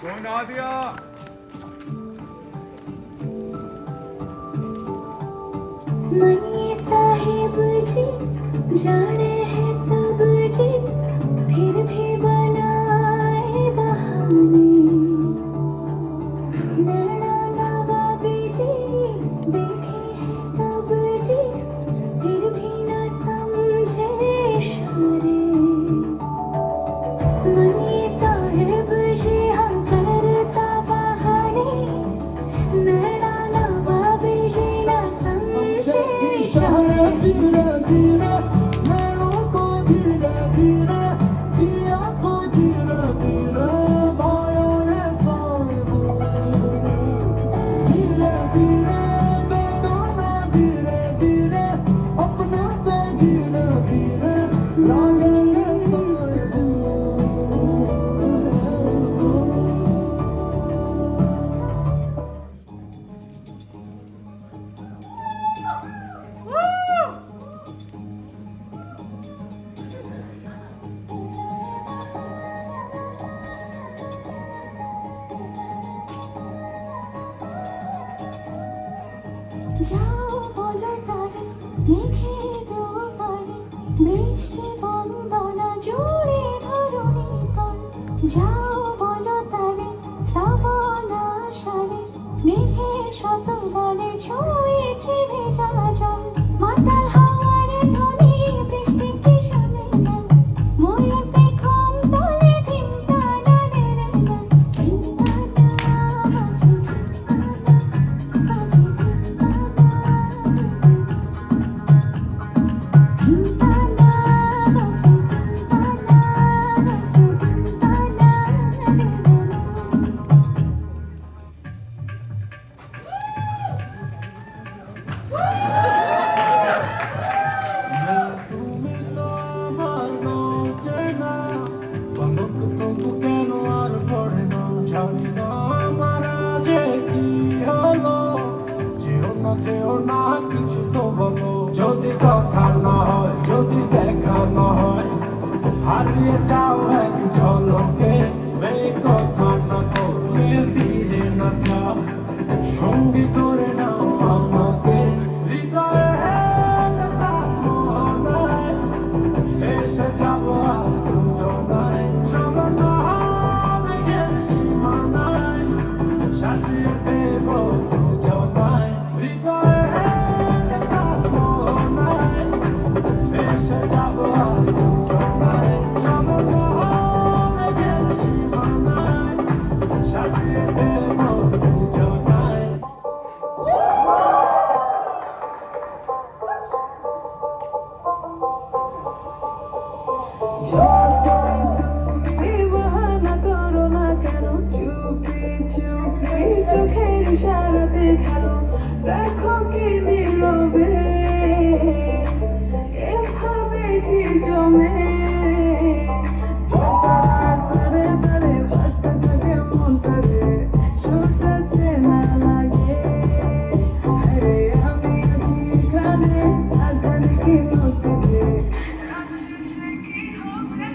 Going Nadia. Money Sahib जी जाने हैं सब जी फिर भी बनाए बहाने नैना नवाबी जी देखे हैं सब जी फिर भी न समझे इशारे मनी साहिब जी हम करता बहाने नैना नवाबी जी न समझे इशारे धीरे धीरे नैनों को धीरे धीरे जिया को धीरे धीरे भाइयों ने साहिबो धीरे धीरे बेगाना धीरे धीरे अपने से धीरे धीरे लागे ने साहिबो যাও বলো তারে দেখে দেও পারে বৃষ্টি বন্দনা জুড়ে ধরণী তল যাও বলো তারে শ্রাবণ আষাঢ়ে মেঘে শত বলে ছুঁয়েছে ভেজা জল মাতাল হাওয়ারে ধ্বনি বৃষ্টি কি শোনে না ময়ূর পেখম তলে ধিমতানা নেড়ে না ধিমতানা বাজে তুমি তো আমার নচে না বন্ধুক তবু কেন আর পড়ে না জানি না আমার যে কি হলো যেও না কিছু তো বলো যদি কথা না হয় যদি দেখা না হয় হারিয়ে যাও এক ঝলকে এই কথা না করলে ফিরে না যাও সঙ্গী করে নাও আমাকে হৃদয়ে এসে যাবো আজ যোজনায় চলো না মেঘের সীমানায় সাজিয়ে দেব যোজনায় হৃদয়ে কামনায় এসে যাবো আজ যোজনায় চলো না মেঘের সীমানায় সাজিয়ে দেব যোজনায় তুমি বাহানা করো না কেন চুপি চুপি চোখের ইশারাতে খেলো দেখো কি নীরবে এভাবে কি জমে তারে তারে বাসতে থাকে মনটারে ছোটটা চেনা লাগে আরে আমি আছি এখানে আর জানি কি নসিবে আছি সে কি হবে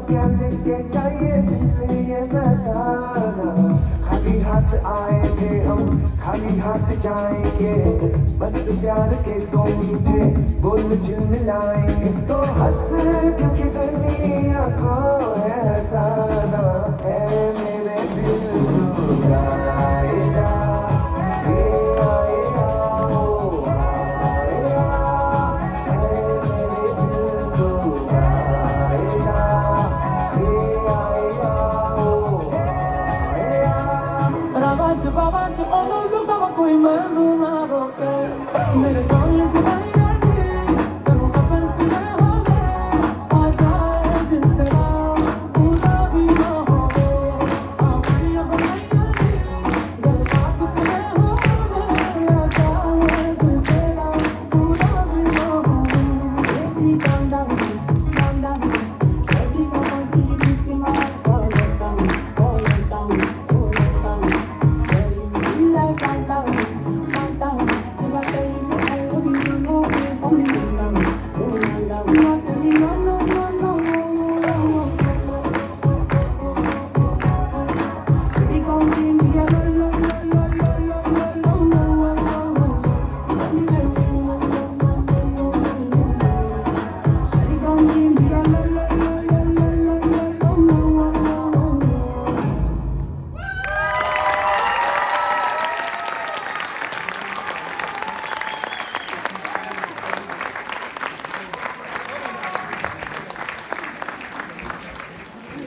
क्या लेके जाइए दिल ये बजाना खाली हाथ आएंगे हम खाली हाथ जाएंगे बस प्यार के दो मीठे बोल झिलमिलाएंगे तो हंस क्योंकि दुनिया को है हंसाना है